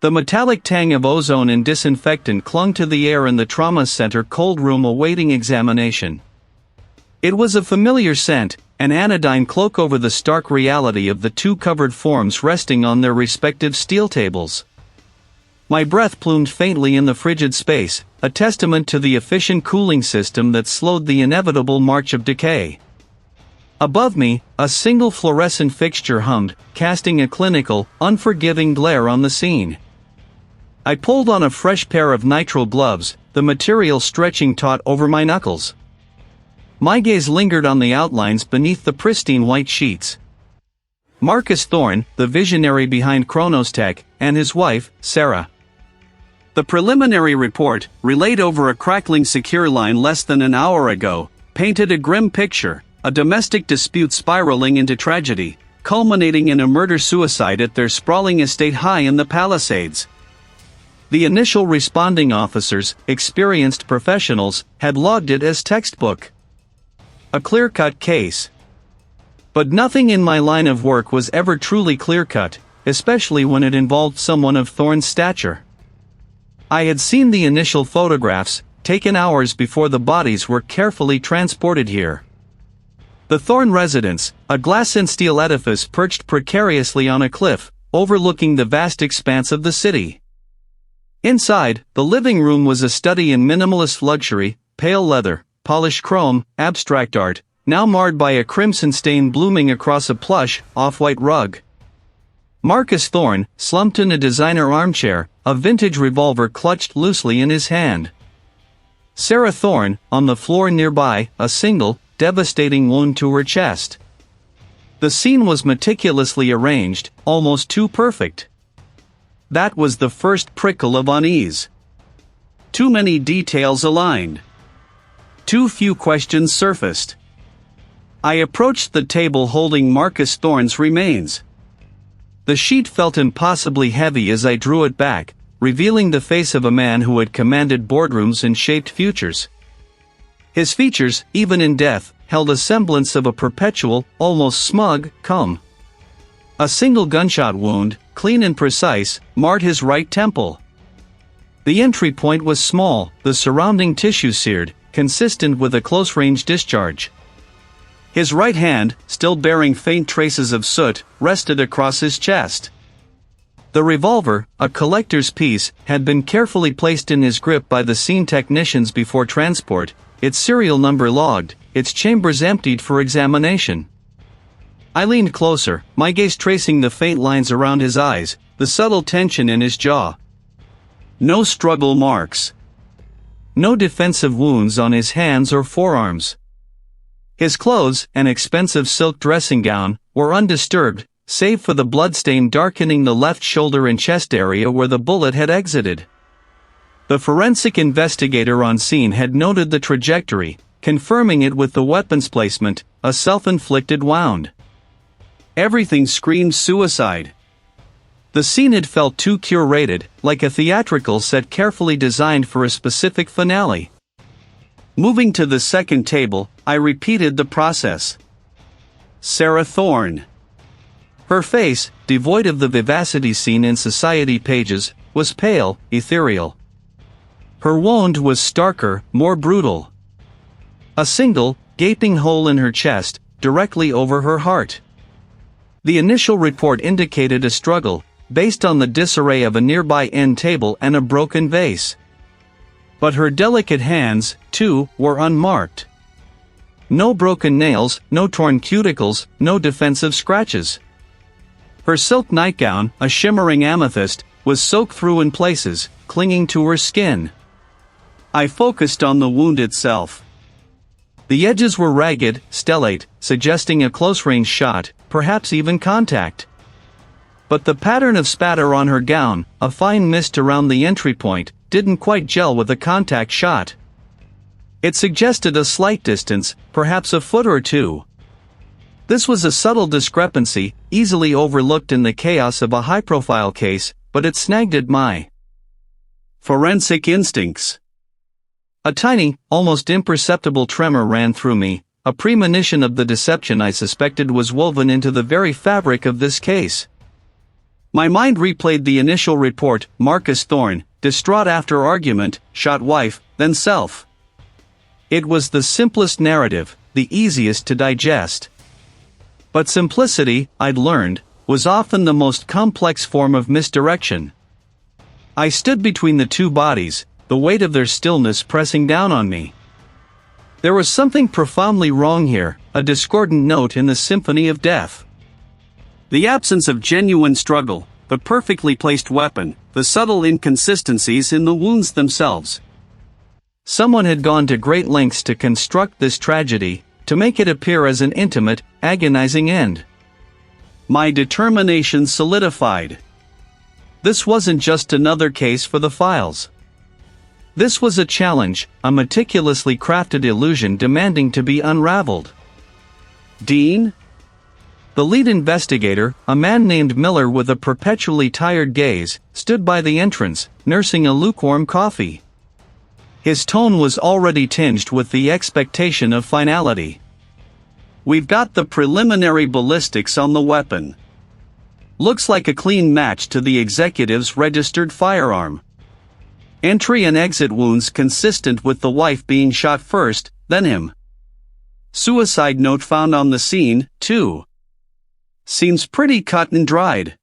The metallic tang of ozone and disinfectant clung to the air in the trauma center cold room awaiting examination. It was a familiar scent, an anodyne cloak over the stark reality of the two covered forms resting on their respective steel tables. My breath plumed faintly in the frigid space, a testament to the efficient cooling system that slowed the inevitable march of decay. Above me, a single fluorescent fixture hummed, casting a clinical, unforgiving glare on the scene. I pulled on a fresh pair of nitrile gloves, the material stretching taut over my knuckles. My gaze lingered on the outlines beneath the pristine white sheets. Marcus Thorne, the visionary behind Chronos Tech, and his wife, Sarah. The preliminary report, relayed over a crackling secure line less than an hour ago, painted a grim picture, a domestic dispute spiraling into tragedy, culminating in a murder-suicide at their sprawling estate high in the Palisades. The initial responding officers, experienced professionals, had logged it as textbook. A clear-cut case. But nothing in my line of work was ever truly clear-cut, especially when it involved someone of Thorne's stature. I had seen the initial photographs, taken hours before the bodies were carefully transported here. The Thorne residence, a glass and steel edifice perched precariously on a cliff, overlooking the vast expanse of the city. Inside, the living room was a study in minimalist luxury, pale leather, polished chrome, abstract art, now marred by a crimson stain blooming across a plush, off-white rug. Marcus Thorne, slumped in a designer armchair, a vintage revolver clutched loosely in his hand. Sarah Thorne, on the floor nearby, a single, devastating wound to her chest. The scene was meticulously arranged, almost too perfect. That was the first prickle of unease. Too many details aligned. Too few questions surfaced. I approached the table holding Marcus Thorne's remains. The sheet felt impossibly heavy as I drew it back, revealing the face of a man who had commanded boardrooms and shaped futures. His features, even in death, held a semblance of a perpetual, almost smug, calm. A single gunshot wound, clean and precise, marred his right temple. The entry point was small, the surrounding tissue seared, consistent with a close-range discharge. His right hand, still bearing faint traces of soot, rested across his chest. The revolver, a collector's piece, had been carefully placed in his grip by the scene technicians before transport, its serial number logged, its chambers emptied for examination. I leaned closer, my gaze tracing the faint lines around his eyes, the subtle tension in his jaw. No struggle marks. No defensive wounds on his hands or forearms. His clothes, an expensive silk dressing gown, were undisturbed, save for the bloodstain darkening the left shoulder and chest area where the bullet had exited. The forensic investigator on scene had noted the trajectory, confirming it with the weapon's placement, a self-inflicted wound. Everything screamed suicide. The scene had felt too curated, like a theatrical set carefully designed for a specific finale. Moving to the second table, I repeated the process. Sarah Thorne. Her face, devoid of the vivacity seen in society pages, was pale, ethereal. Her wound was starker, more brutal. A single, gaping hole in her chest, directly over her heart. The initial report indicated a struggle, based on the disarray of a nearby end table and a broken vase. But her delicate hands, too, were unmarked. No broken nails, no torn cuticles, no defensive scratches. Her silk nightgown, a shimmering amethyst, was soaked through in places, clinging to her skin. I focused on the wound itself. The edges were ragged, stellate, suggesting a close-range shot, perhaps even contact. But the pattern of spatter on her gown, a fine mist around the entry point, didn't quite gel with a contact shot. It suggested a slight distance, perhaps a foot or two. This was a subtle discrepancy, easily overlooked in the chaos of a high-profile case, but it snagged at my forensic instincts. A tiny, almost imperceptible tremor ran through me, a premonition of the deception I suspected was woven into the very fabric of this case. My mind replayed the initial report: Marcus Thorne, distraught after argument, shot wife, then self. It was the simplest narrative, the easiest to digest. But simplicity, I'd learned, was often the most complex form of misdirection. I stood between the two bodies, the weight of their stillness pressing down on me. There was something profoundly wrong here, a discordant note in the symphony of death. The absence of genuine struggle, the perfectly placed weapon, the subtle inconsistencies in the wounds themselves. Someone had gone to great lengths to construct this tragedy, to make it appear as an intimate, agonizing end. My determination solidified. This wasn't just another case for the files. This was a challenge, a meticulously crafted illusion demanding to be unraveled. Dean? The lead investigator, a man named Miller with a perpetually tired gaze, stood by the entrance, nursing a lukewarm coffee. His tone was already tinged with the expectation of finality. We've got the preliminary ballistics on the weapon. Looks like a clean match to the executive's registered firearm. Entry and exit wounds consistent with the wife being shot first, then him. Suicide note found on the scene, too. Seems pretty cut and dried.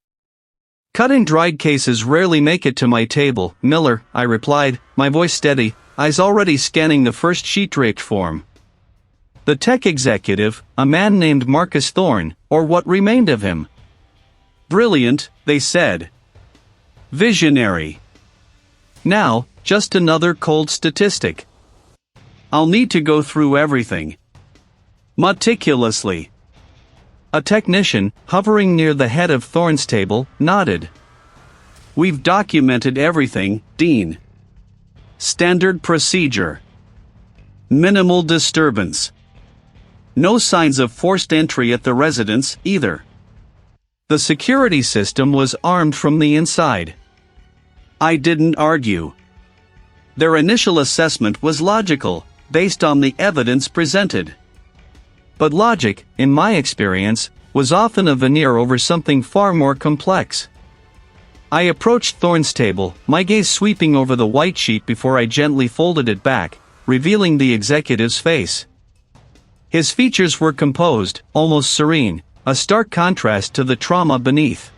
Cut and dried cases rarely make it to my table, Miller, I replied, my voice steady, eyes already scanning the first sheet-draped form. The tech executive, a man named Marcus Thorne, or what remained of him. Brilliant, they said. Visionary. Now, just another cold statistic. I'll need to go through everything. Meticulously. A technician, hovering near the head of Thorne's table, nodded. We've documented everything, Dean. Standard procedure. Minimal disturbance. No signs of forced entry at the residence, either. The security system was armed from the inside. I didn't argue. Their initial assessment was logical, based on the evidence presented. But logic, in my experience, was often a veneer over something far more complex. I approached Thorne's table, my gaze sweeping over the white sheet before I gently folded it back, revealing the executive's face. His features were composed, almost serene, a stark contrast to the trauma beneath.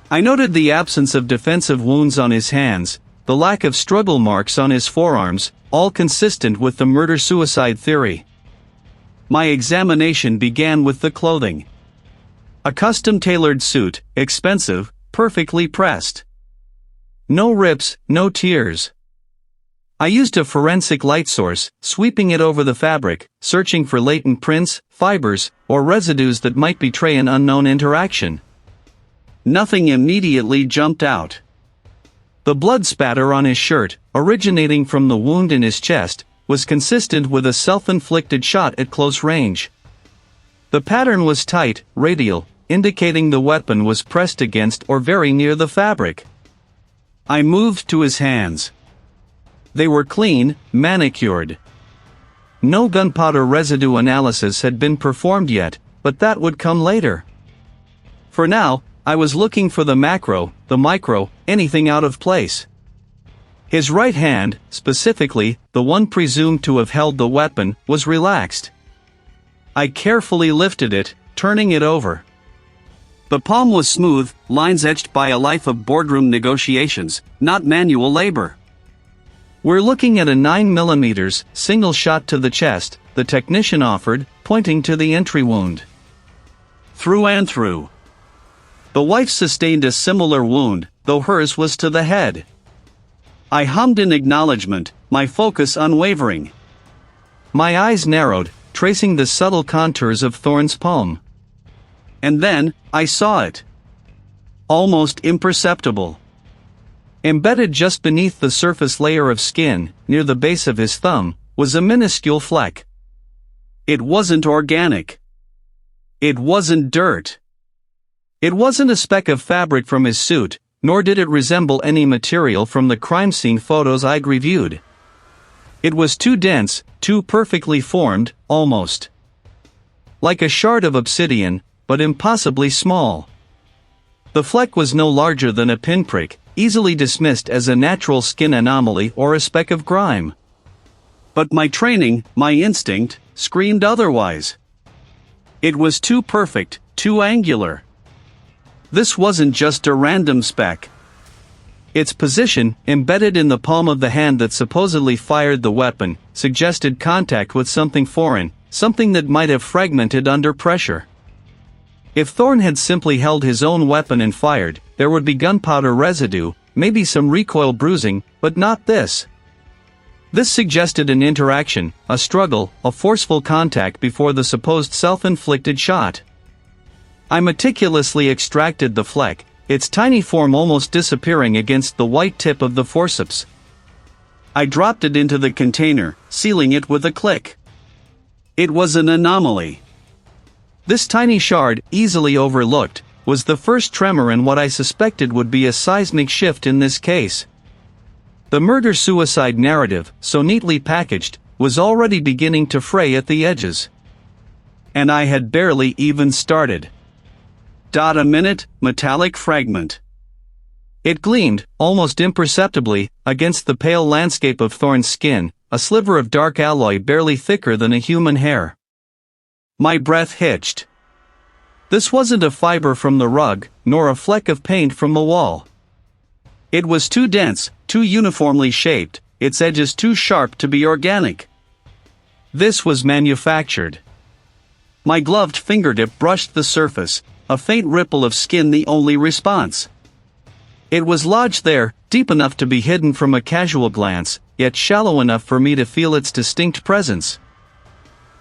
I noted the absence of defensive wounds on his hands, the lack of struggle marks on his forearms, all consistent with the murder-suicide theory. My examination began with the clothing. A custom-tailored suit, expensive, perfectly pressed. No rips, no tears. I used a forensic light source, sweeping it over the fabric, searching for latent prints, fibers, or residues that might betray an unknown interaction. Nothing immediately jumped out. The blood spatter on his shirt, originating from the wound in his chest, was consistent with a self-inflicted shot at close range. The pattern was tight, radial, indicating the weapon was pressed against or very near the fabric. I moved to his hands. They were clean, manicured. No gunpowder residue analysis had been performed yet, but that would come later. For now, I was looking for the macro, the micro, anything out of place. His right hand, specifically, the one presumed to have held the weapon, was relaxed. I carefully lifted it, turning it over. The palm was smooth, lines etched by a life of boardroom negotiations, not manual labor. We're looking at a 9mm, single shot to the chest, the technician offered, pointing to the entry wound. Through and through. The wife sustained a similar wound, though hers was to the head. I hummed in acknowledgement, my focus unwavering. My eyes narrowed, tracing the subtle contours of Thorne's palm. And then, I saw it. Almost imperceptible. Embedded just beneath the surface layer of skin, near the base of his thumb, was a minuscule fleck. It wasn't organic. It wasn't dirt. It wasn't a speck of fabric from his suit, nor did it resemble any material from the crime scene photos I'd reviewed. It was too dense, too perfectly formed, almost. Like a shard of obsidian, but impossibly small. The fleck was no larger than a pinprick, easily dismissed as a natural skin anomaly or a speck of grime. But my training, my instinct, screamed otherwise. It was too perfect, too angular. This wasn't just a random speck. Its position, embedded in the palm of the hand that supposedly fired the weapon, suggested contact with something foreign, something that might have fragmented under pressure. If Thorn had simply held his own weapon and fired, there would be gunpowder residue, maybe some recoil bruising, but not this. This suggested an interaction, a struggle, a forceful contact before the supposed self-inflicted shot. I meticulously extracted the fleck, its tiny form almost disappearing against the white tip of the forceps. I dropped it into the container, sealing it with a click. It was an anomaly. This tiny shard, easily overlooked, was the first tremor in what I suspected would be a seismic shift in this case. The murder-suicide narrative, so neatly packaged, was already beginning to fray at the edges. And I had barely even started. A minute, metallic fragment. It gleamed, almost imperceptibly, against the pale landscape of Thorn's skin, a sliver of dark alloy barely thicker than a human hair. My breath hitched. This wasn't a fiber from the rug, nor a fleck of paint from the wall. It was too dense, too uniformly shaped, its edges too sharp to be organic. This was manufactured. My gloved fingertip brushed the surface, a faint ripple of skin the only response. It was lodged there, deep enough to be hidden from a casual glance, yet shallow enough for me to feel its distinct presence.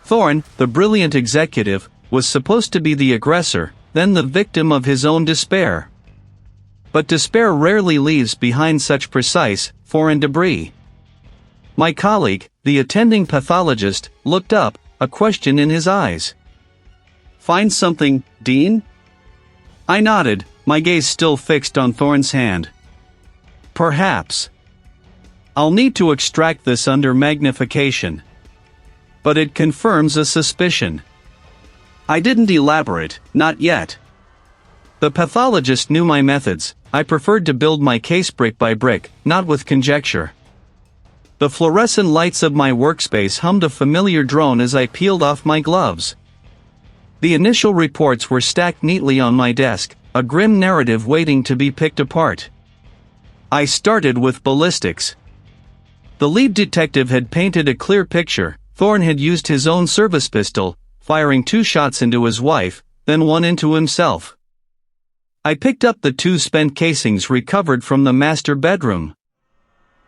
Thorn, the brilliant executive, was supposed to be the aggressor, then the victim of his own despair. But despair rarely leaves behind such precise, foreign debris. My colleague, the attending pathologist, looked up, a question in his eyes. "Find something, Dean?" I nodded, my gaze still fixed on Thorn's hand. "Perhaps. I'll need to extract this under magnification. But it confirms a suspicion." I didn't elaborate, not yet. The pathologist knew my methods. I preferred to build my case brick by brick, not with conjecture. The fluorescent lights of my workspace hummed a familiar drone as I peeled off my gloves. The initial reports were stacked neatly on my desk, a grim narrative waiting to be picked apart. I started with ballistics. The lead detective had painted a clear picture. Thorn had used his own service pistol, firing 2 shots into his wife, then 1 into himself. I picked up the 2 spent casings recovered from the master bedroom.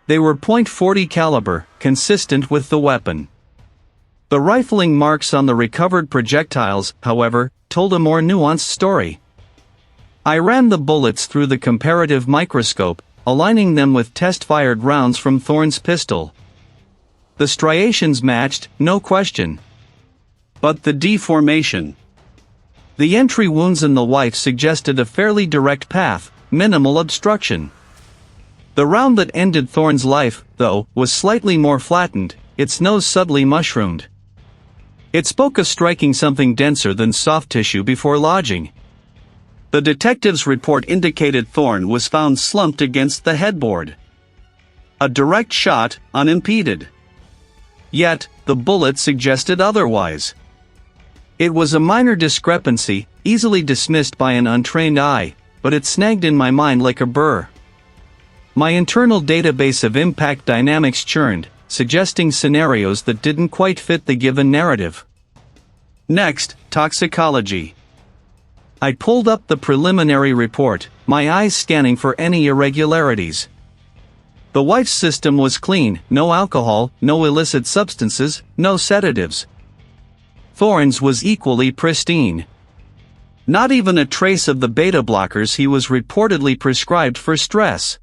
They were .40 caliber, consistent with the weapon. The rifling marks on the recovered projectiles, however, told a more nuanced story. I ran the bullets through the comparative microscope, aligning them with test-fired rounds from Thorn's pistol. The striations matched, no question. But the deformation. The entry wounds in the wife suggested a fairly direct path, minimal obstruction. The round that ended Thorn's life, though, was slightly more flattened, its nose subtly mushroomed. It spoke of striking something denser than soft tissue before lodging. The detective's report indicated Thorn was found slumped against the headboard. A direct shot, unimpeded. Yet, the bullet suggested otherwise. It was a minor discrepancy, easily dismissed by an untrained eye, but it snagged in my mind like a burr. My internal database of impact dynamics churned, suggesting scenarios that didn't quite fit the given narrative. Next, toxicology. I pulled up the preliminary report, my eyes scanning for any irregularities. The wife's system was clean, no alcohol, no illicit substances, no sedatives. Thorn's was equally pristine. Not even a trace of the beta blockers he was reportedly prescribed for stress.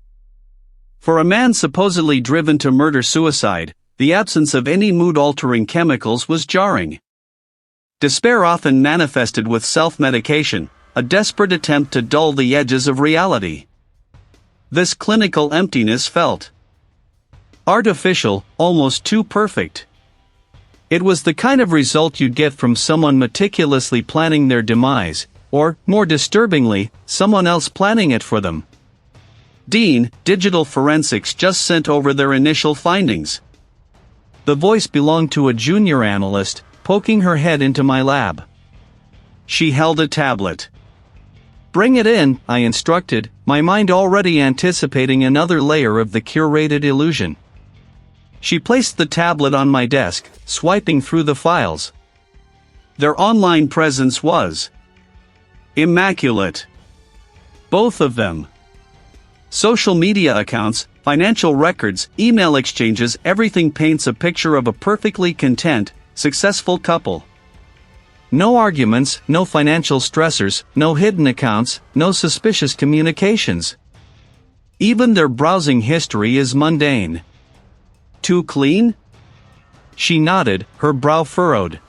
For a man supposedly driven to murder-suicide, the absence of any mood-altering chemicals was jarring. Despair often manifested with self-medication, a desperate attempt to dull the edges of reality. This clinical emptiness felt artificial, almost too perfect. It was the kind of result you'd get from someone meticulously planning their demise, Or, more disturbingly, someone else planning it for them. Dean, Digital Forensics just sent over their initial findings. The voice belonged to a junior analyst, poking her head into my lab. She held a tablet. "Bring it in," I instructed, my mind already anticipating another layer of the curated illusion. She placed the tablet on my desk, swiping through the files. Their online presence was immaculate. Both of them. Social media accounts, financial records, email exchanges, everything paints a picture of a perfectly content, successful couple. No arguments, no financial stressors, no hidden accounts, no suspicious communications. Even their browsing history is mundane. Too clean? She nodded, her brow furrowed.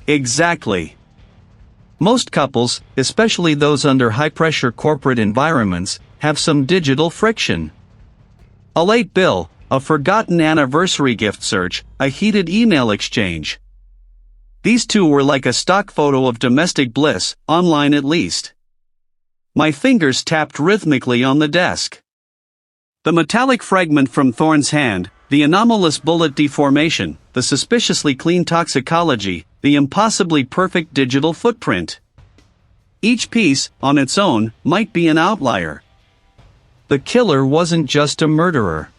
Exactly. Most couples, especially those under high-pressure corporate environments, have some digital friction. A late bill, a forgotten anniversary gift search, a heated email exchange. These two were like a stock photo of domestic bliss, online at least. My fingers tapped rhythmically on the desk. The metallic fragment from Thorne's hand, the anomalous bullet deformation, the suspiciously clean toxicology, the impossibly perfect digital footprint. Each piece, on its own, might be an outlier. The killer wasn't just a murderer.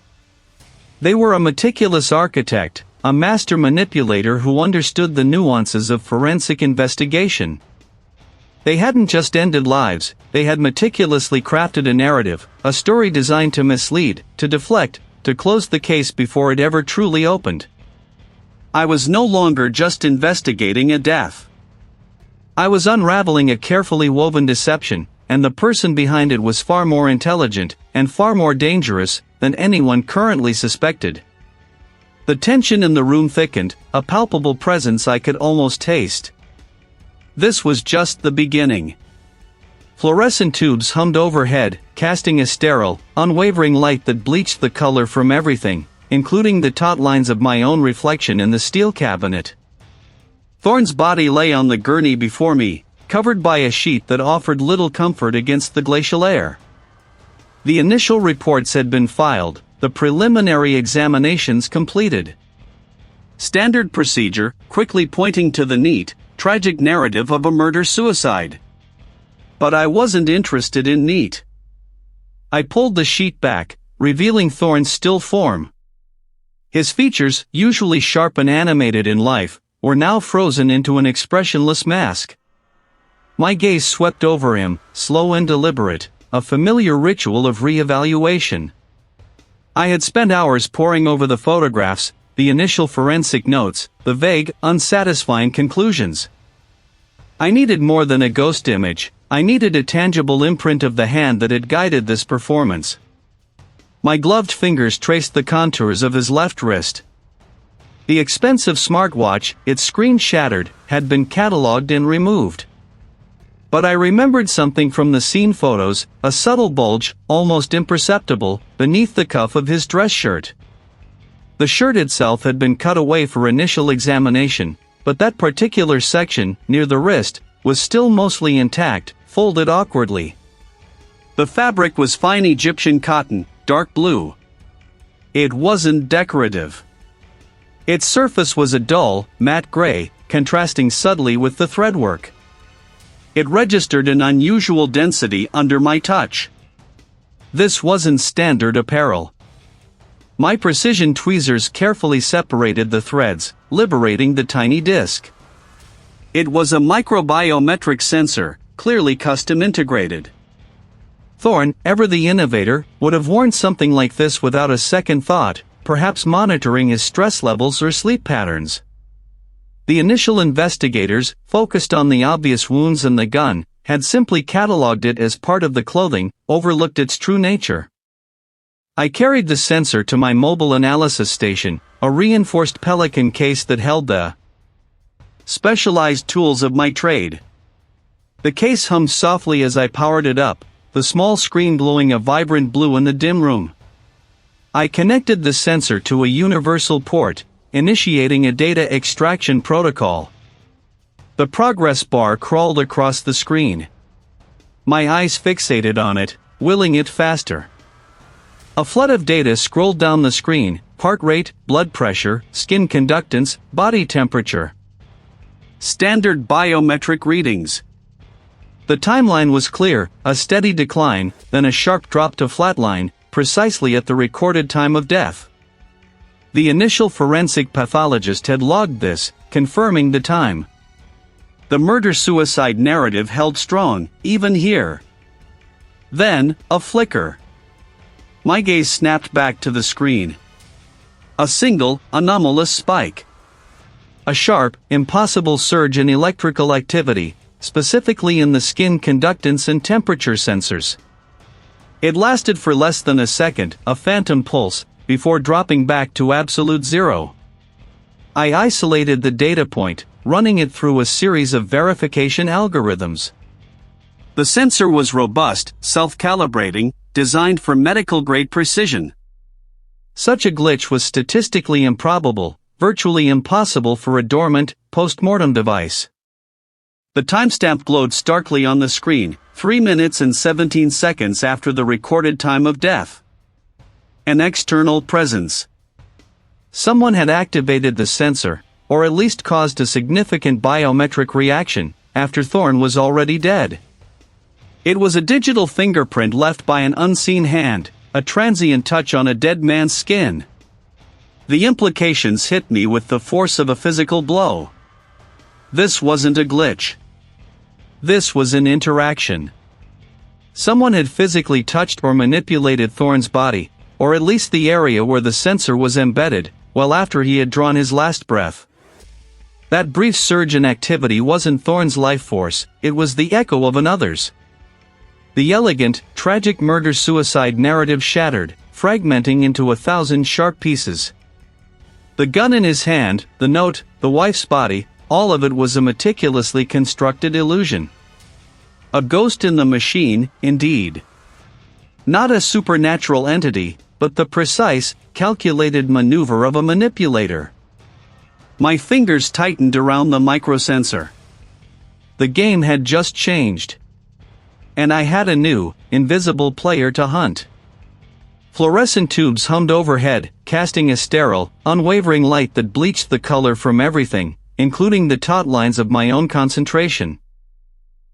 They were a meticulous architect, a master manipulator who understood the nuances of forensic investigation. They hadn't just ended lives, they had meticulously crafted a narrative, a story designed to mislead, to deflect, to close the case before it ever truly opened. I was no longer just investigating a death. I was unraveling a carefully woven deception, and the person behind it was far more intelligent, and far more dangerous, than anyone currently suspected. The tension in the room thickened, a palpable presence I could almost taste. This was just the beginning. Fluorescent tubes hummed overhead, casting a sterile, unwavering light that bleached the color from everything, including the taut lines of my own reflection in the steel cabinet. Thorne's body lay on the gurney before me, covered by a sheet that offered little comfort against the glacial air. The initial reports had been filed, the preliminary examinations completed. Standard procedure, quickly pointing to the neat, tragic narrative of a murder-suicide. But I wasn't interested in neat. I pulled the sheet back, revealing Thorne's still form. His features, usually sharp and animated in life, were now frozen into an expressionless mask. My gaze swept over him, slow and deliberate, a familiar ritual of re-evaluation. I had spent hours poring over the photographs, the initial forensic notes, the vague, unsatisfying conclusions. I needed more than a ghost image, I needed a tangible imprint of the hand that had guided this performance. My gloved fingers traced the contours of his left wrist. The expensive smartwatch, its screen shattered, had been catalogued and removed. But I remembered something from the scene photos, a subtle bulge, almost imperceptible, beneath the cuff of his dress shirt. The shirt itself had been cut away for initial examination, but that particular section, near the wrist, was still mostly intact, folded awkwardly. The fabric was fine Egyptian cotton, dark blue. It wasn't decorative. Its surface was a dull, matte gray, contrasting subtly with the threadwork. It registered an unusual density under my touch. This wasn't standard apparel. My precision tweezers carefully separated the threads, liberating the tiny disc. It was a microbiometric sensor, clearly custom integrated. Thorne, ever the innovator, would have worn something like this without a second thought, perhaps monitoring his stress levels or sleep patterns. The initial investigators, focused on the obvious wounds and the gun, had simply catalogued it as part of the clothing, overlooked its true nature. I carried the sensor to my mobile analysis station, a reinforced Pelican case that held the specialized tools of my trade. The case hummed softly as I powered it up, the small screen glowing a vibrant blue in the dim room. I connected the sensor to a universal port, initiating a data extraction protocol. The progress bar crawled across the screen. My eyes fixated on it, willing it faster. A flood of data scrolled down the screen: heart rate, blood pressure, skin conductance, body temperature. Standard biometric readings. The timeline was clear: a steady decline, then a sharp drop to flatline, precisely at the recorded time of death. The initial forensic pathologist had logged this, confirming the time. The murder-suicide narrative held strong, even here. Then, a flicker. My gaze snapped back to the screen. A single, anomalous spike. A sharp, impossible surge in electrical activity, specifically in the skin conductance and temperature sensors. It lasted for less than a second, a phantom pulse, before dropping back to absolute zero. I isolated the data point, running it through a series of verification algorithms. The sensor was robust, self-calibrating, designed for medical-grade precision. Such a glitch was statistically improbable, virtually impossible for a dormant, post-mortem device. The timestamp glowed starkly on the screen, 3 minutes and 17 seconds after the recorded time of death. An external presence. Someone had activated the sensor, or at least caused a significant biometric reaction, after Thorne was already dead. It was a digital fingerprint left by an unseen hand, a transient touch on a dead man's skin. The implications hit me with the force of a physical blow. This wasn't a glitch. This was an interaction. Someone had physically touched or manipulated Thorne's body, or at least the area where the sensor was embedded, well after he had drawn his last breath. That brief surge in activity wasn't Thorne's life force, it was the echo of another's. The elegant, tragic murder-suicide narrative shattered, fragmenting into 1,000 sharp pieces. The gun in his hand, the note, the wife's body, all of it was a meticulously constructed illusion. A ghost in the machine, indeed. Not a supernatural entity, but the precise, calculated maneuver of a manipulator. My fingers tightened around the microsensor. The game had just changed. And I had a new, invisible player to hunt. Fluorescent tubes hummed overhead, casting a sterile, unwavering light that bleached the color from everything, including the taut lines of my own concentration.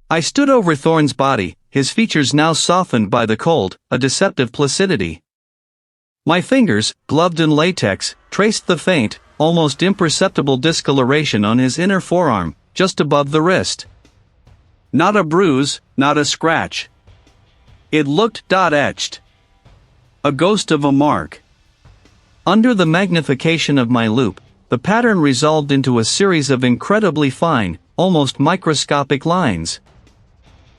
I stood over Thorne's body, his features now softened by the cold, a deceptive placidity. My fingers, gloved in latex, traced the faint, almost imperceptible discoloration on his inner forearm, just above the wrist. Not a bruise, not a scratch. It looked dot-etched. A ghost of a mark. Under the magnification of my loupe, the pattern resolved into a series of incredibly fine, almost microscopic lines.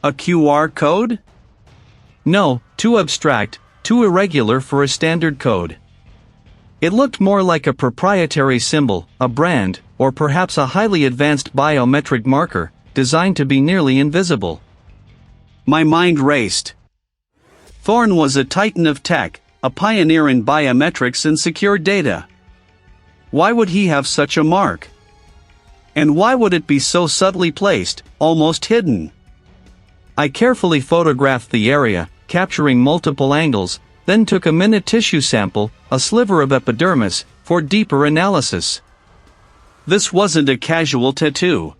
A QR code? No, too abstract, too irregular for a standard code. It looked more like a proprietary symbol, a brand, or perhaps a highly advanced biometric marker, designed to be nearly invisible. My mind raced. Thorne was a titan of tech, a pioneer in biometrics and secure data. Why would he have such a mark? And why would it be so subtly placed, almost hidden? I carefully photographed the area, capturing multiple angles, then took a minute tissue sample, a sliver of epidermis, for deeper analysis. This wasn't a casual tattoo.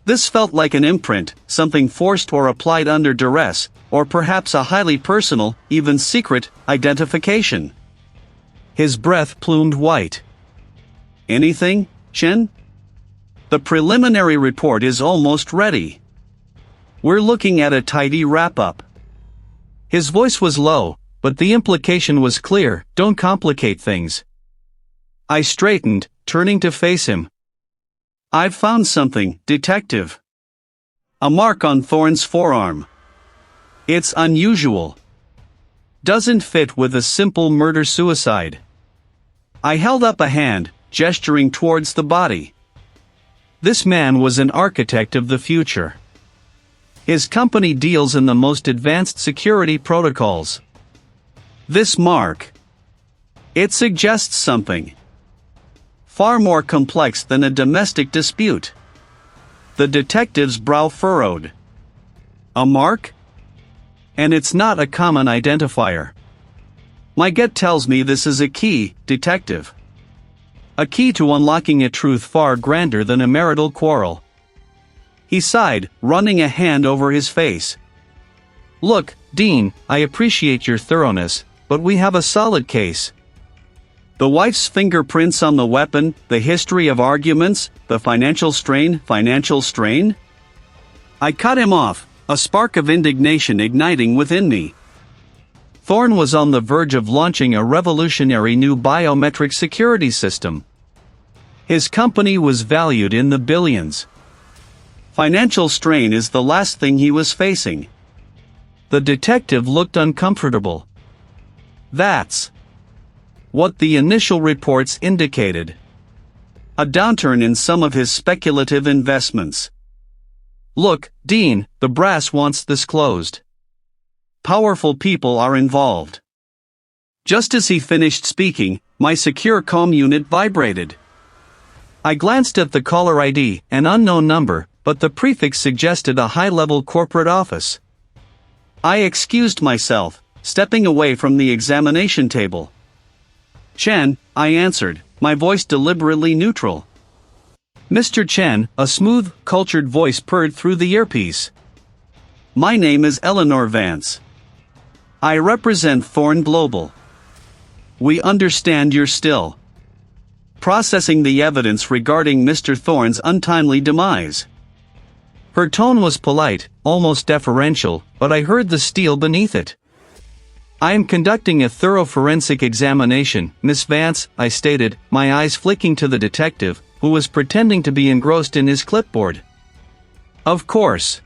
This felt like an imprint, something forced or applied under duress, or perhaps a highly personal, even secret, identification. His breath plumed white. Anything, Chen? The preliminary report is almost ready. We're looking at a tidy wrap-up. His voice was low, but the implication was clear: don't complicate things. I straightened, turning to face him. I've found something, Detective. A mark on Thorne's forearm. It's unusual. Doesn't fit with a simple murder-suicide. I held up a hand, gesturing towards the body. This man was an architect of the future. His company deals in the most advanced security protocols. This mark. It suggests something far more complex than a domestic dispute. The detective's brow furrowed. A mark? And it's not a common identifier. My gut tells me this is a key, detective. A key to unlocking a truth far grander than a marital quarrel. He sighed, running a hand over his face. Look, Dean, I appreciate your thoroughness, but we have a solid case. The wife's fingerprints on the weapon, the history of arguments, the financial strain. I cut him off, a spark of indignation igniting within me. Thorne was on the verge of launching a revolutionary new biometric security system. His company was valued in the billions. Financial strain is the last thing he was facing. The detective looked uncomfortable. That's what the initial reports indicated. A downturn in some of his speculative investments. Look, Dean, the brass wants this closed. Powerful people are involved. Just as he finished speaking, my secure comm unit vibrated. I glanced at the caller ID, an unknown number, but the prefix suggested a high-level corporate office. I excused myself, stepping away from the examination table. Chen, I answered, my voice deliberately neutral. Mr. Chen, a smooth, cultured voice purred through the earpiece. My name is Eleanor Vance. I represent Thorne Global. We understand you're still processing the evidence regarding Mr. Thorne's untimely demise. Her tone was polite, almost deferential, but I heard the steel beneath it. I am conducting a thorough forensic examination, Miss Vance, I stated, my eyes flicking to the detective, who was pretending to be engrossed in his clipboard. Of course.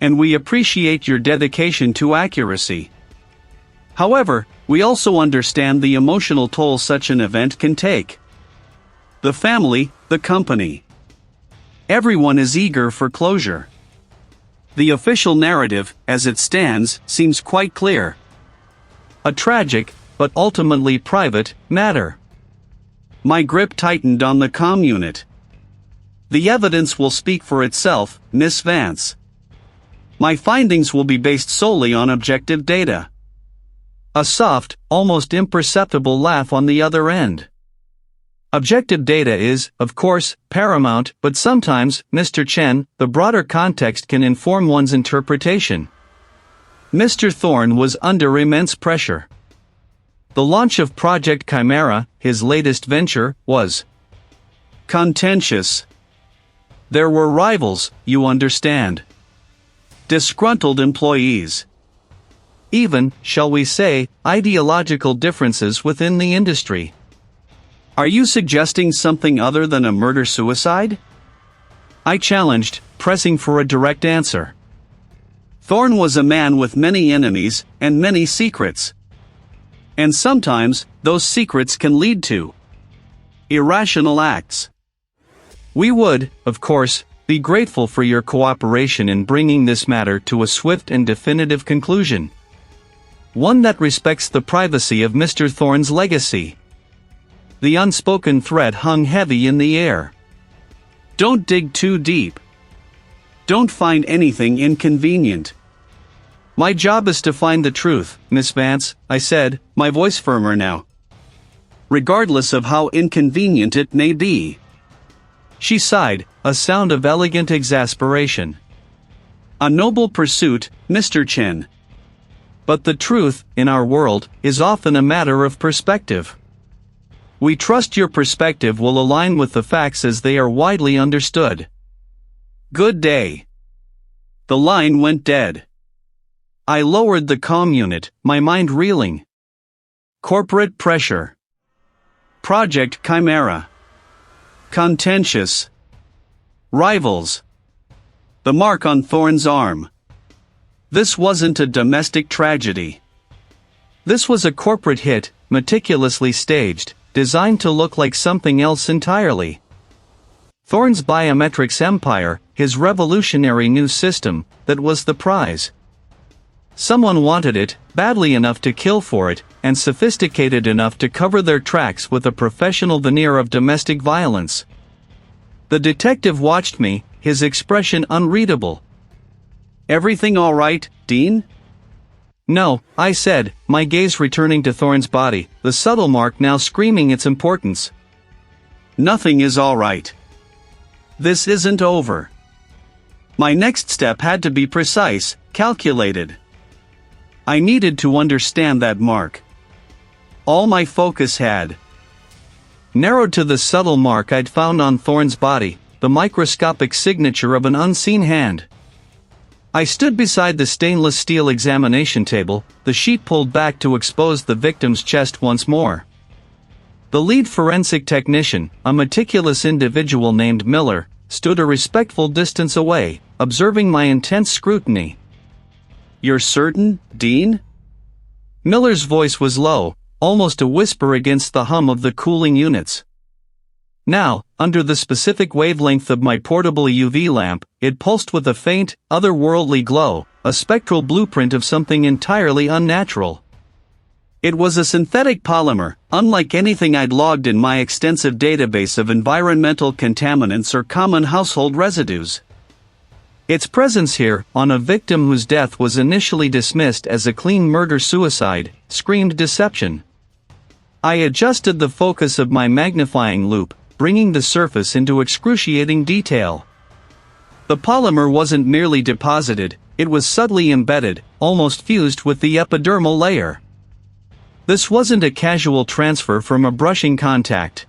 And we appreciate your dedication to accuracy. However, we also understand the emotional toll such an event can take. The family, the company. Everyone is eager for closure. The official narrative, as it stands, seems quite clear. A tragic, but ultimately private, matter. My grip tightened on the comm unit. The evidence will speak for itself, Miss Vance. My findings will be based solely on objective data. A soft, almost imperceptible laugh on the other end. Objective data is, of course, paramount, but sometimes, Mr. Chen, the broader context can inform one's interpretation. Mr. Thorne was under immense pressure. The launch of Project Chimera, his latest venture, was contentious. There were rivals, you understand. Disgruntled employees. Even, shall we say, ideological differences within the industry. Are you suggesting something other than a murder-suicide? I challenged, pressing for a direct answer. Thorne was a man with many enemies, and many secrets. And sometimes, those secrets can lead to irrational acts. We would, of course, be grateful for your cooperation in bringing this matter to a swift and definitive conclusion. One that respects the privacy of Mr. Thorne's legacy. The unspoken threat hung heavy in the air. Don't dig too deep. Don't find anything inconvenient. My job is to find the truth, Miss Vance, I said, my voice firmer now. Regardless of how inconvenient it may be. She sighed, a sound of elegant exasperation. A noble pursuit, Mr. Chen. But the truth, in our world, is often a matter of perspective. We trust your perspective will align with the facts as they are widely understood. Good day. The line went dead. I lowered the comm unit, my mind reeling. Corporate pressure. Project Chimera. Contentious. Rivals. The mark on Thorne's arm. This wasn't a domestic tragedy. This was a corporate hit, meticulously staged, designed to look like something else entirely. Thorne's biometrics empire, his revolutionary new system, that was the prize. Someone wanted it, badly enough to kill for it, and sophisticated enough to cover their tracks with a professional veneer of domestic violence. The detective watched me, his expression unreadable. "Everything all right, Dean?" "No," I said, my gaze returning to Thorne's body, the subtle mark now screaming its importance. "Nothing is all right. This isn't over." My next step had to be precise, calculated. I needed to understand that mark. All my focus had narrowed to the subtle mark I'd found on Thorne's body, the microscopic signature of an unseen hand. I stood beside the stainless steel examination table, the sheet pulled back to expose the victim's chest once more. The lead forensic technician, a meticulous individual named Miller, stood a respectful distance away, observing my intense scrutiny. "You're certain, Dean?" Miller's voice was low, almost a whisper against the hum of the cooling units. Now, under the specific wavelength of my portable UV lamp, it pulsed with a faint, otherworldly glow, a spectral blueprint of something entirely unnatural. It was a synthetic polymer, unlike anything I'd logged in my extensive database of environmental contaminants or common household residues. Its presence here, on a victim whose death was initially dismissed as a clean murder-suicide, screamed deception. I adjusted the focus of my magnifying loupe, bringing the surface into excruciating detail. The polymer wasn't merely deposited, it was subtly embedded, almost fused with the epidermal layer. This wasn't a casual transfer from a brushing contact.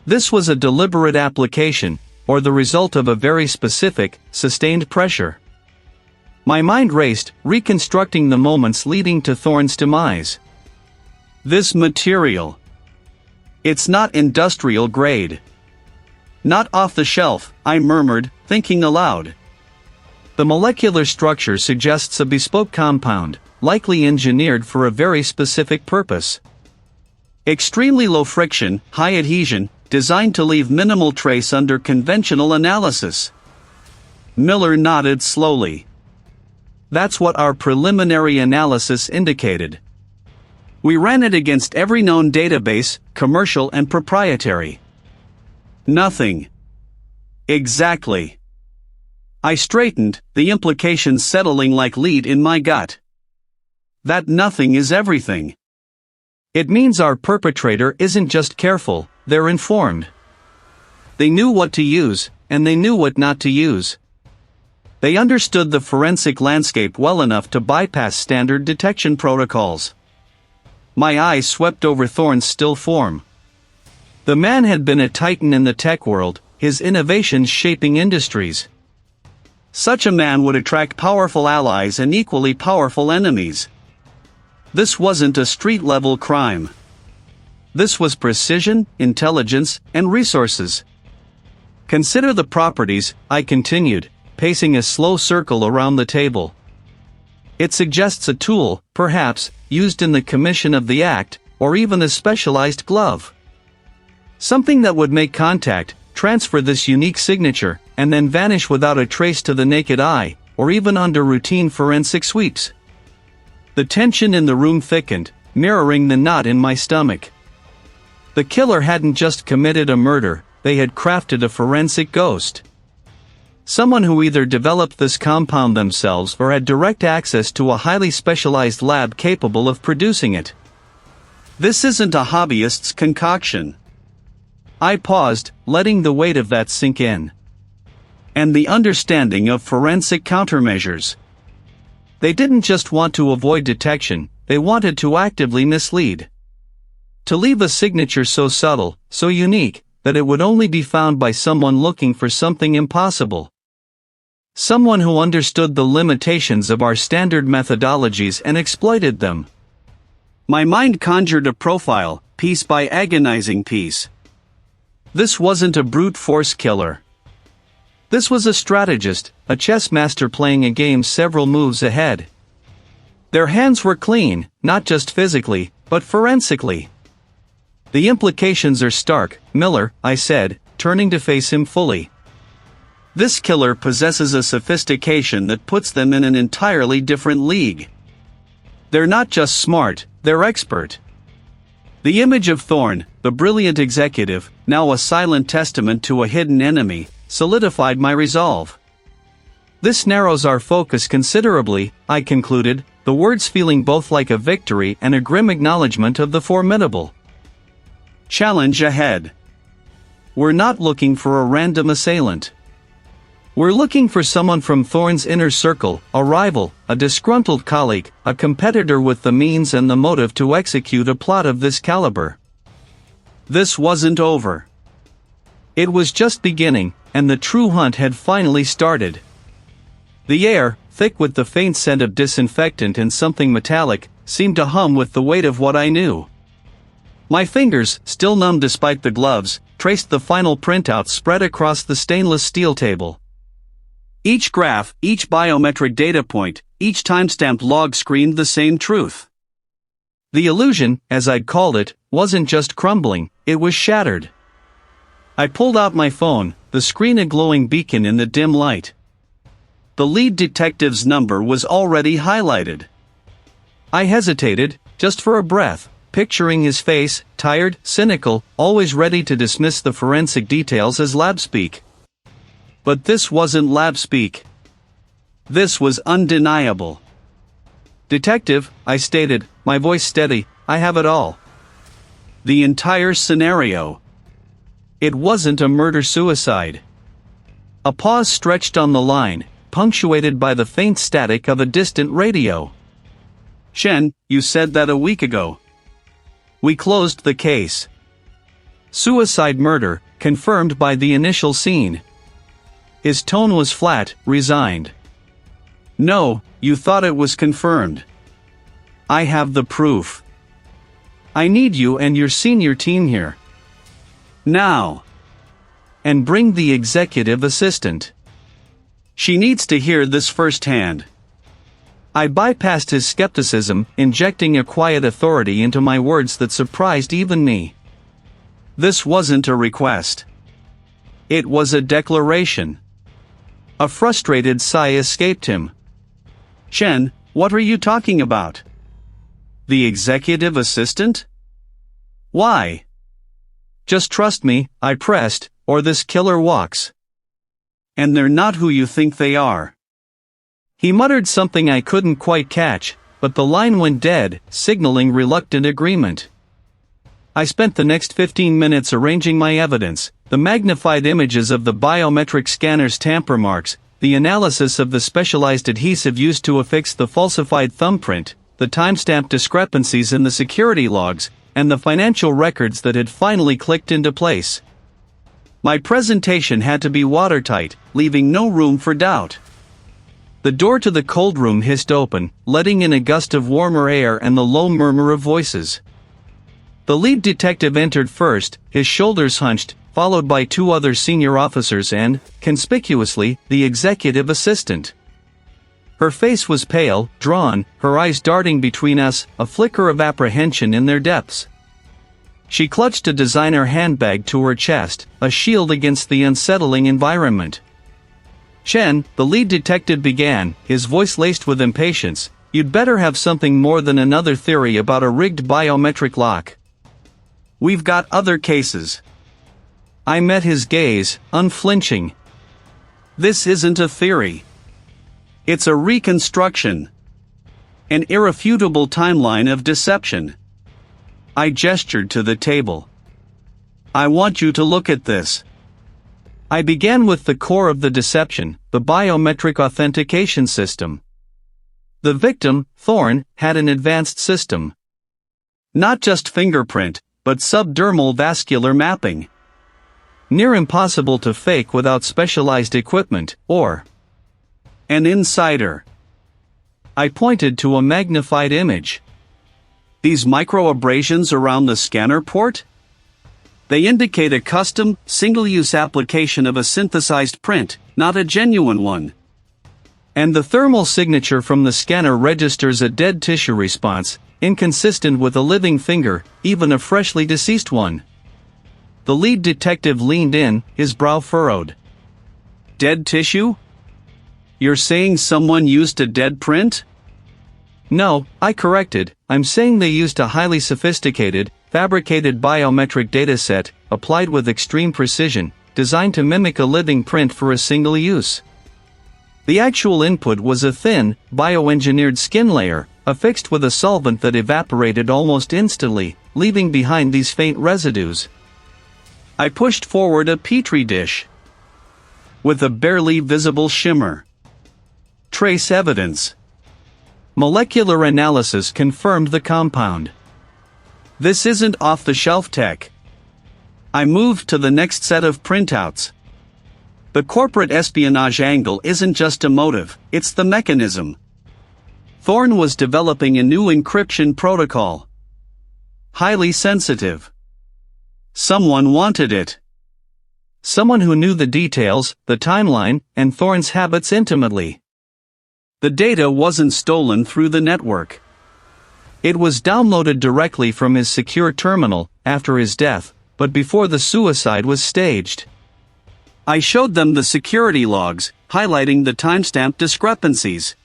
This was a deliberate application, or the result of a very specific, sustained pressure. My mind raced, reconstructing the moments leading to Thorne's demise. "This material. It's not industrial grade. Not off the shelf," I murmured, thinking aloud. "The molecular structure suggests a bespoke compound, likely engineered for a very specific purpose. Extremely low friction, high adhesion, designed to leave minimal trace under conventional analysis." Miller nodded slowly. "That's what our preliminary analysis indicated. We ran it against every known database, commercial and proprietary. Nothing." "Exactly." I straightened, the implications settling like lead in my gut. That nothing is everything. It means our perpetrator isn't just careful, they're informed. They knew what to use, and they knew what not to use. They understood the forensic landscape well enough to bypass standard detection protocols. My eyes swept over Thorne's still form. The man had been a titan in the tech world, his innovations shaping industries. Such a man would attract powerful allies and equally powerful enemies. This wasn't a street-level crime. This was precision, intelligence, and resources. "Consider the properties," I continued, pacing a slow circle around the table. "It suggests a tool, perhaps, used in the commission of the act, or even a specialized glove. Something that would make contact, transfer this unique signature, and then vanish without a trace to the naked eye, or even under routine forensic sweeps." The tension in the room thickened, mirroring the knot in my stomach. The killer hadn't just committed a murder, they had crafted a forensic ghost. Someone who either developed this compound themselves or had direct access to a highly specialized lab capable of producing it. This isn't a hobbyist's concoction. I paused, letting the weight of that sink in. And the understanding of forensic countermeasures. They didn't just want to avoid detection, they wanted to actively mislead. To leave a signature so subtle, so unique, that it would only be found by someone looking for something impossible. Someone who understood the limitations of our standard methodologies and exploited them. My mind conjured a profile, piece by agonizing piece. This wasn't a brute force killer. This was a strategist, a chess master playing a game several moves ahead. Their hands were clean, not just physically, but forensically. "The implications are stark, Miller," I said, turning to face him fully. "This killer possesses a sophistication that puts them in an entirely different league. They're not just smart, they're expert." The image of Thorne, the brilliant executive, now a silent testament to a hidden enemy, solidified my resolve. This narrows our focus considerably, I concluded, the words feeling both like a victory and a grim acknowledgement of the formidable challenge ahead. We're not looking for a random assailant. We're looking for someone from Thorne's inner circle, a rival, a disgruntled colleague, a competitor with the means and the motive to execute a plot of this caliber. This wasn't over. It was just beginning, and the true hunt had finally started. The air, thick with the faint scent of disinfectant and something metallic, seemed to hum with the weight of what I knew. My fingers, still numb despite the gloves, traced the final printout spread across the stainless steel table. Each graph, each biometric data point, each timestamp log screamed the same truth. The illusion, as I'd called it, wasn't just crumbling, it was shattered. I pulled out my phone, the screen a glowing beacon in the dim light. The lead detective's number was already highlighted. I hesitated, just for a breath, picturing his face, tired, cynical, always ready to dismiss the forensic details as lab speak. But this wasn't lab speak. This was undeniable. "Detective," I stated, my voice steady, "I have it all. The entire scenario. It wasn't a murder-suicide." A pause stretched on the line, punctuated by the faint static of a distant radio. "Shen, you said that a week ago. We closed the case. Suicide murder, confirmed by the initial scene." His tone was flat, resigned. "No, you thought it was confirmed. I have the proof. I need you and your senior team here. Now. And bring the executive assistant. She needs to hear this firsthand." I bypassed his skepticism, injecting a quiet authority into my words that surprised even me. This wasn't a request. It was a declaration. A frustrated sigh escaped him. "Chen, what are you talking about? The executive assistant? Why?" "Just trust me," I pressed, "or this killer walks. And they're not who you think they are." He muttered something I couldn't quite catch, but the line went dead, signaling reluctant agreement. I spent the next 15 minutes arranging my evidence, the magnified images of the biometric scanner's tamper marks, the analysis of the specialized adhesive used to affix the falsified thumbprint, the timestamp discrepancies in the security logs, and the financial records that had finally clicked into place. My presentation had to be watertight, leaving no room for doubt. The door to the cold room hissed open, letting in a gust of warmer air and the low murmur of voices. The lead detective entered first, his shoulders hunched, followed by two other senior officers and, conspicuously, the executive assistant. Her face was pale, drawn, her eyes darting between us, a flicker of apprehension in their depths. She clutched a designer handbag to her chest, a shield against the unsettling environment. "Chen," the lead detective began, his voice laced with impatience, "you'd better have something more than another theory about a rigged biometric lock. We've got other cases." I met his gaze, unflinching. "This isn't a theory. It's a reconstruction. An irrefutable timeline of deception." I gestured to the table. "I want you to look at this." I began with the core of the deception, the biometric authentication system. The victim, Thorne, had an advanced system. Not just fingerprint, but subdermal vascular mapping. Near impossible to fake without specialized equipment, or an insider. I pointed to a magnified image. "These microabrasions around the scanner port? They indicate a custom, single-use application of a synthesized print, not a genuine one. And the thermal signature from the scanner registers a dead tissue response, inconsistent with a living finger, even a freshly deceased one." The lead detective leaned in, his brow furrowed. "Dead tissue? You're saying someone used a dead print?" "No," I corrected, "I'm saying they used a highly sophisticated, fabricated biometric dataset, applied with extreme precision, designed to mimic a living print for a single use. The actual input was a thin, bioengineered skin layer, affixed with a solvent that evaporated almost instantly, leaving behind these faint residues. I pushed forward a petri dish with a barely visible shimmer. Trace evidence. Molecular analysis confirmed the compound. This isn't off-the-shelf tech. I moved to the next set of printouts. The corporate espionage angle isn't just a motive, it's the mechanism. Thorne was developing a new encryption protocol. Highly sensitive. Someone wanted it. Someone who knew the details, the timeline, and Thorne's habits intimately. The data wasn't stolen through the network. It was downloaded directly from his secure terminal, after his death, but before the suicide was staged. I showed them the security logs, highlighting the timestamp discrepancies.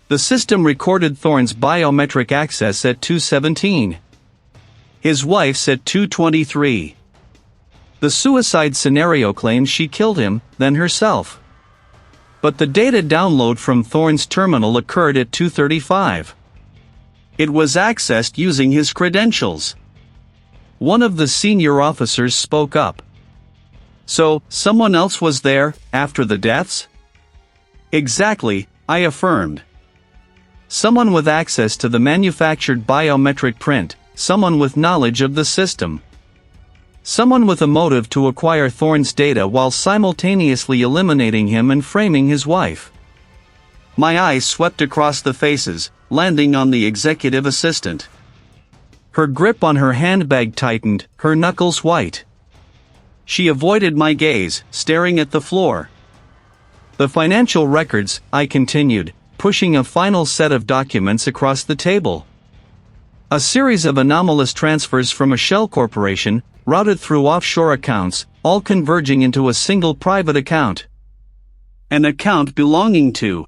The system recorded Thorne's biometric access at 2:17. His wife's at 2:23. The suicide scenario claims she killed him, then herself. But the data download from Thorne's terminal occurred at 2:35. It was accessed using his credentials. One of the senior officers spoke up. So, someone else was there, after the deaths? Exactly, I affirmed. Someone with access to the manufactured biometric print, someone with knowledge of the system. Someone with a motive to acquire Thorne's data while simultaneously eliminating him and framing his wife. My eyes swept across the faces, landing on the executive assistant. Her grip on her handbag tightened, her knuckles white. She avoided my gaze, staring at the floor. The financial records, I continued, pushing a final set of documents across the table. A series of anomalous transfers from a shell corporation, routed through offshore accounts, all converging into a single private account. An account belonging to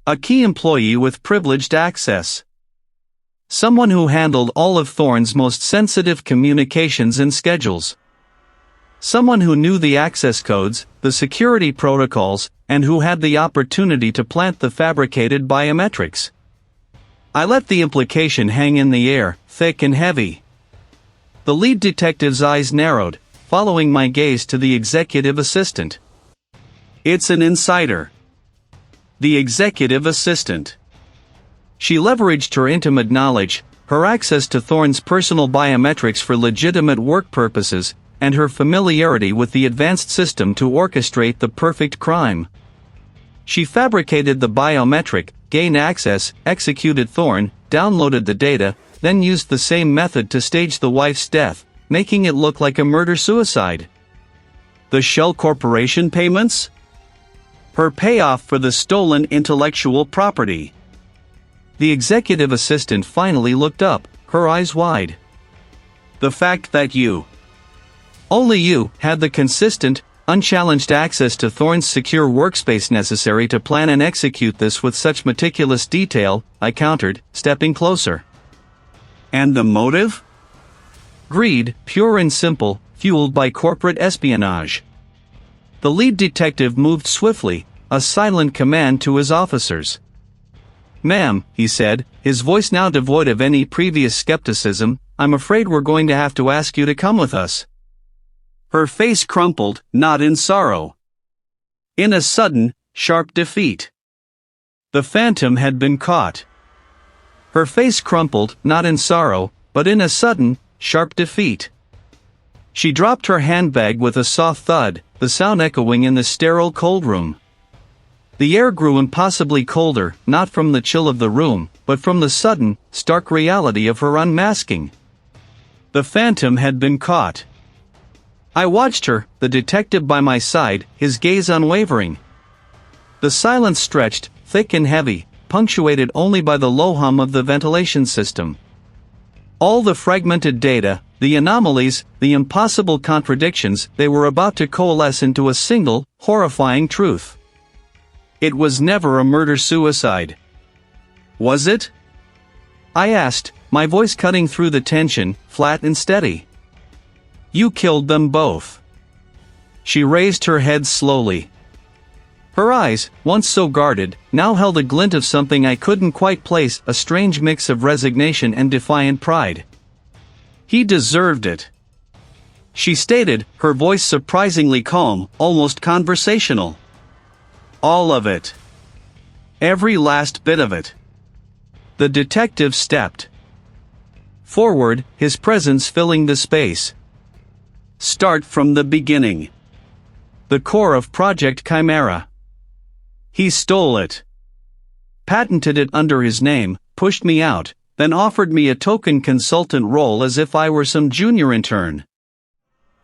a key employee with privileged access. Someone who handled all of Thorne's most sensitive communications and schedules. Someone who knew the access codes, the security protocols, and who had the opportunity to plant the fabricated biometrics. I let the implication hang in the air, thick and heavy. The lead detective's eyes narrowed, following my gaze to the executive assistant. It's an insider. The executive assistant. She leveraged her intimate knowledge, her access to Thorne's personal biometrics for legitimate work purposes, and her familiarity with the advanced system to orchestrate the perfect crime. She fabricated the biometric, gained access, executed Thorne, downloaded the data, then used the same method to stage the wife's death, making it look like a murder-suicide. The Shell Corporation payments? Her payoff for the stolen intellectual property. The executive assistant finally looked up, her eyes wide. The fact that only you, had the consistent, unchallenged access to Thorne's secure workspace necessary to plan and execute this with such meticulous detail, I countered, stepping closer. And the motive? Greed, pure and simple, fueled by corporate espionage. The lead detective moved swiftly, a silent command to his officers. Ma'am, he said, his voice now devoid of any previous skepticism, I'm afraid we're going to have to ask you to come with us. Her face crumpled, not in sorrow. In a sudden, sharp defeat. The phantom had been caught. Her face crumpled, not in sorrow, but in a sudden, sharp defeat. She dropped her handbag with a soft thud, the sound echoing in the sterile cold room. The air grew impossibly colder, not from the chill of the room, but from the sudden, stark reality of her unmasking. The phantom had been caught. I watched her, the detective by my side, his gaze unwavering. The silence stretched, thick and heavy, punctuated only by the low hum of the ventilation system. All the fragmented data, the anomalies, the impossible contradictions, they were about to coalesce into a single, horrifying truth. It was never a murder-suicide. Was it? I asked, my voice cutting through the tension, flat and steady. You killed them both. She raised her head slowly. Her eyes, once so guarded, now held a glint of something I couldn't quite place, a strange mix of resignation and defiant pride. He deserved it. She stated, her voice surprisingly calm, almost conversational. All of it. Every last bit of it. The detective stepped forward, his presence filling the space. Start from the beginning. The core of Project Chimera. He stole it. Patented it under his name, pushed me out, then offered me a token consultant role as if I were some junior intern.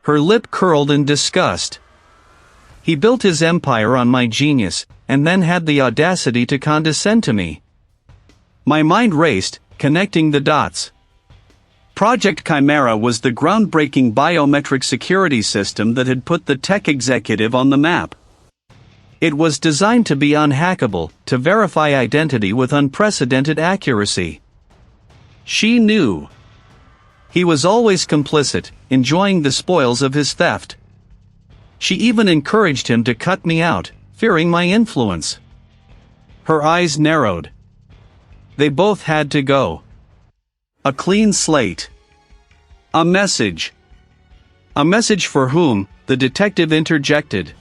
Her lip curled in disgust. He built his empire on my genius, and then had the audacity to condescend to me. My mind raced, connecting the dots. Project Chimera was the groundbreaking biometric security system that had put the tech executive on the map. It was designed to be unhackable, to verify identity with unprecedented accuracy. She knew. He was always complicit, enjoying the spoils of his theft. She even encouraged him to cut me out, fearing my influence. Her eyes narrowed. They both had to go. A clean slate. A message. A message for whom, the detective interjected.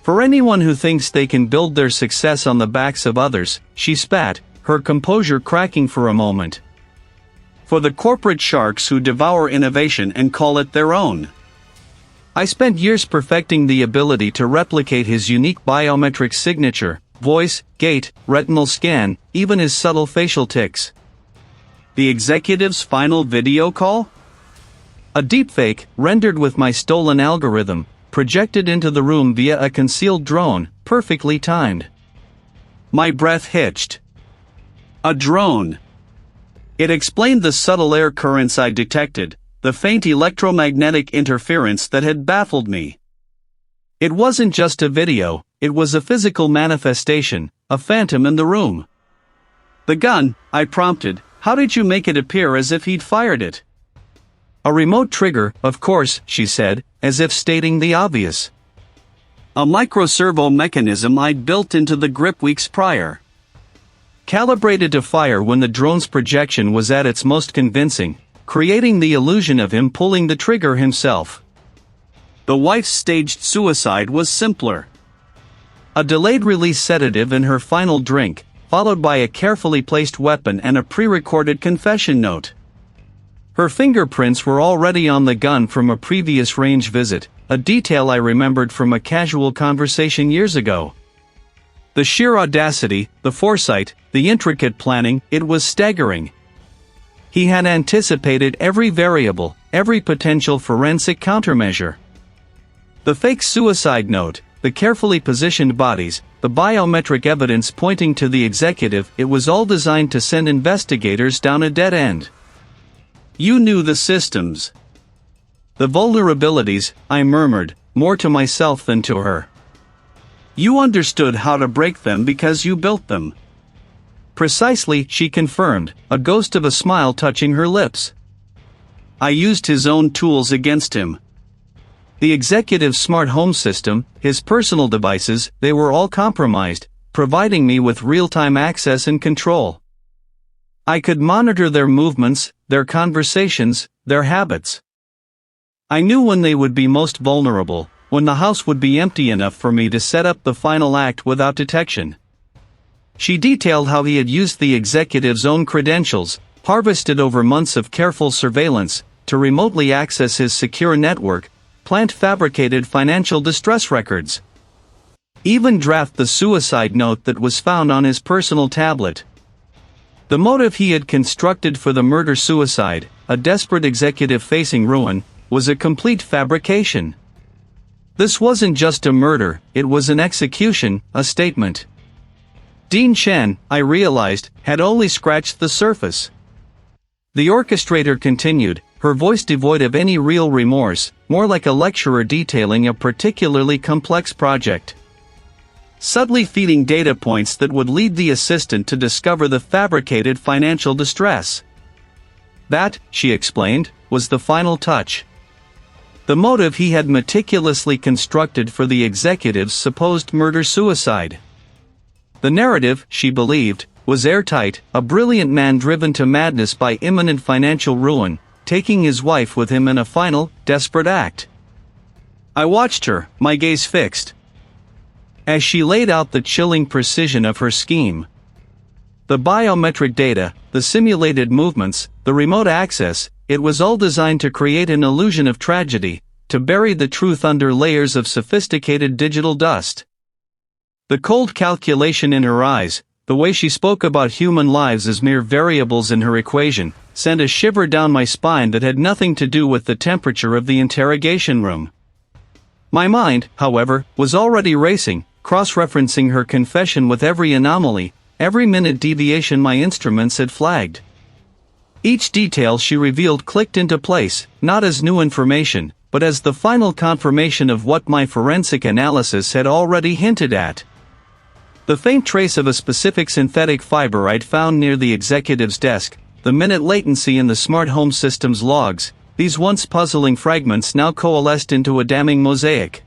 For anyone who thinks they can build their success on the backs of others, she spat, her composure cracking for a moment. For the corporate sharks who devour innovation and call it their own. I spent years perfecting the ability to replicate his unique biometric signature, voice, gait, retinal scan, even his subtle facial tics. The executive's final video call? A deepfake, rendered with my stolen algorithm, projected into the room via a concealed drone, perfectly timed. My breath hitched. A drone. It explained the subtle air currents I detected, the faint electromagnetic interference that had baffled me. It wasn't just a video, it was a physical manifestation, a phantom in the room. The gun, I prompted, how did you make it appear as if he'd fired it? A remote trigger, of course, she said, as if stating the obvious. A microservo mechanism I'd built into the grip weeks prior. Calibrated to fire when the drone's projection was at its most convincing, creating the illusion of him pulling the trigger himself. The wife's staged suicide was simpler. A delayed-release sedative in her final drink, followed by a carefully placed weapon and a pre-recorded confession note. Her fingerprints were already on the gun from a previous range visit, a detail I remembered from a casual conversation years ago. The sheer audacity, the foresight, the intricate planning, it was staggering. He had anticipated every variable, every potential forensic countermeasure. The fake suicide note, the carefully positioned bodies, the biometric evidence pointing to the executive, it was all designed to send investigators down a dead end. You knew the systems. The vulnerabilities, I murmured, more to myself than to her. You understood how to break them because you built them. Precisely, she confirmed, a ghost of a smile touching her lips. I used his own tools against him. The executive's smart home system, his personal devices, they were all compromised, providing me with real-time access and control. I could monitor their movements, their conversations, their habits. I knew when they would be most vulnerable, when the house would be empty enough for me to set up the final act without detection. She detailed how he had used the executive's own credentials, harvested over months of careful surveillance, to remotely access his secure network, plant fabricated financial distress records. Even draft the suicide note that was found on his personal tablet. The motive he had constructed for the murder-suicide, a desperate executive facing ruin, was a complete fabrication. This wasn't just a murder, it was an execution, a statement. Dean Chen, I realized, had only scratched the surface. The orchestrator continued, her voice devoid of any real remorse, more like a lecturer detailing a particularly complex project. Subtly feeding data points that would lead the assistant to discover the fabricated financial distress. That, she explained, was the final touch. The motive he had meticulously constructed for the executive's supposed murder-suicide. The narrative, she believed, was airtight, a brilliant man driven to madness by imminent financial ruin, taking his wife with him in a final, desperate act. I watched her, my gaze fixed, as she laid out the chilling precision of her scheme. The biometric data, the simulated movements, the remote access, it was all designed to create an illusion of tragedy, to bury the truth under layers of sophisticated digital dust. The cold calculation in her eyes, the way she spoke about human lives as mere variables in her equation, sent a shiver down my spine that had nothing to do with the temperature of the interrogation room. My mind, however, was already racing, cross-referencing her confession with every anomaly, every minute deviation my instruments had flagged. Each detail she revealed clicked into place, not as new information, but as the final confirmation of what my forensic analysis had already hinted at. The faint trace of a specific synthetic fiber I'd found near the executive's desk, the minute latency in the smart home system's logs, these once puzzling fragments now coalesced into a damning mosaic.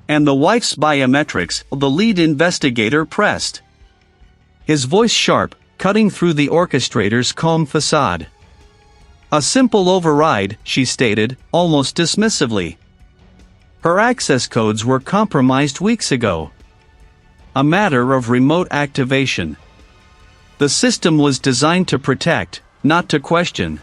And the wife's biometrics, the lead investigator pressed. His voice sharp, cutting through the orchestrator's calm facade. A simple override, she stated, almost dismissively. Her access codes were compromised weeks ago. A matter of remote activation. The system was designed to protect, not to question.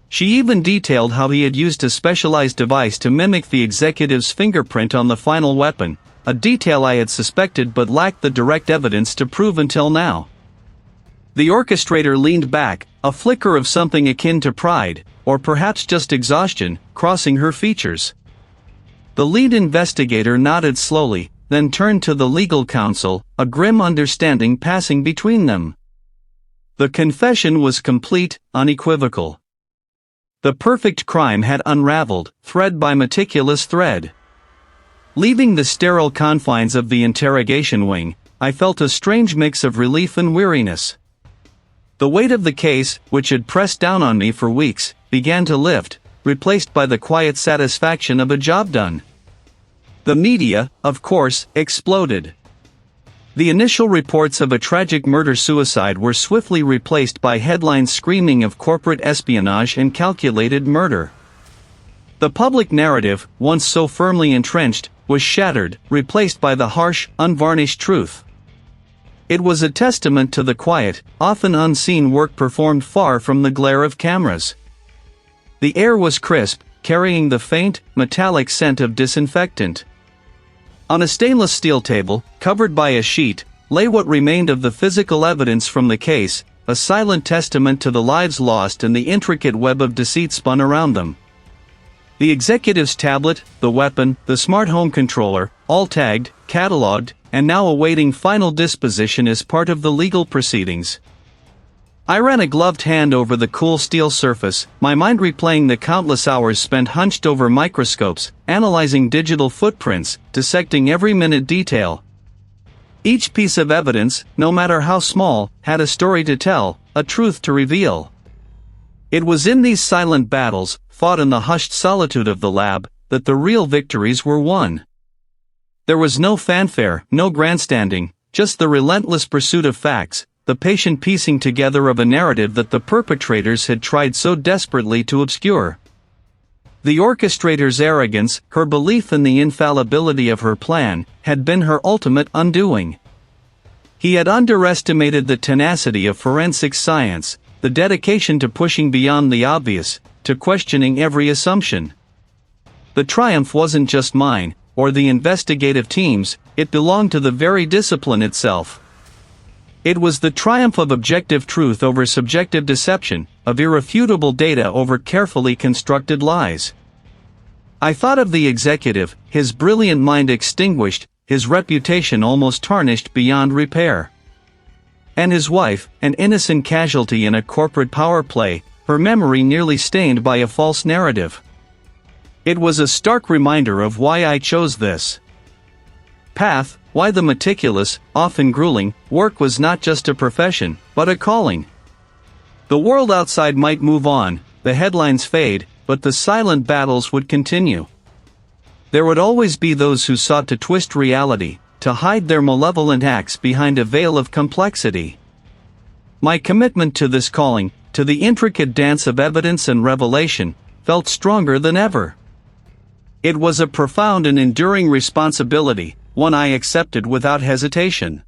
She even detailed how he had used a specialized device to mimic the executive's fingerprint on the final weapon, a detail I had suspected but lacked the direct evidence to prove until now. The orchestrator leaned back, a flicker of something akin to pride, or perhaps just exhaustion, crossing her features. The lead investigator nodded slowly, then turned to the legal counsel, a grim understanding passing between them. The confession was complete, unequivocal. The perfect crime had unraveled, thread by meticulous thread. Leaving the sterile confines of the interrogation wing, I felt a strange mix of relief and weariness. The weight of the case, which had pressed down on me for weeks, began to lift, replaced by the quiet satisfaction of a job done. The media, of course, exploded. The initial reports of a tragic murder-suicide were swiftly replaced by headlines screaming of corporate espionage and calculated murder. The public narrative, once so firmly entrenched, was shattered, replaced by the harsh, unvarnished truth. It was a testament to the quiet, often unseen work performed far from the glare of cameras. The air was crisp, carrying the faint, metallic scent of disinfectant. On a stainless steel table, covered by a sheet, lay what remained of the physical evidence from the case, a silent testament to the lives lost and the intricate web of deceit spun around them. The executive's tablet, the weapon, the smart home controller, all tagged, catalogued, and now awaiting final disposition as part of the legal proceedings. I ran a gloved hand over the cool steel surface, my mind replaying the countless hours spent hunched over microscopes, analyzing digital footprints, dissecting every minute detail. Each piece of evidence, no matter how small, had a story to tell, a truth to reveal. It was in these silent battles, fought in the hushed solitude of the lab, that the real victories were won. There was no fanfare, no grandstanding, just the relentless pursuit of facts, the patient piecing together of a narrative that the perpetrators had tried so desperately to obscure. The orchestrator's arrogance, her belief in the infallibility of her plan, had been her ultimate undoing. He had underestimated the tenacity of forensic science, the dedication to pushing beyond the obvious, to questioning every assumption. The triumph wasn't just mine, or the investigative team's, it belonged to the very discipline itself. It was the triumph of objective truth over subjective deception, of irrefutable data over carefully constructed lies. I thought of the executive, his brilliant mind extinguished, his reputation almost tarnished beyond repair. And his wife, an innocent casualty in a corporate power play, her memory nearly stained by a false narrative. It was a stark reminder of why I chose this path, why the meticulous, often grueling, work was not just a profession, but a calling. The world outside might move on, the headlines fade, but the silent battles would continue. There would always be those who sought to twist reality, to hide their malevolent acts behind a veil of complexity. My commitment to this calling, to the intricate dance of evidence and revelation, felt stronger than ever. It was a profound and enduring responsibility, one I accepted without hesitation.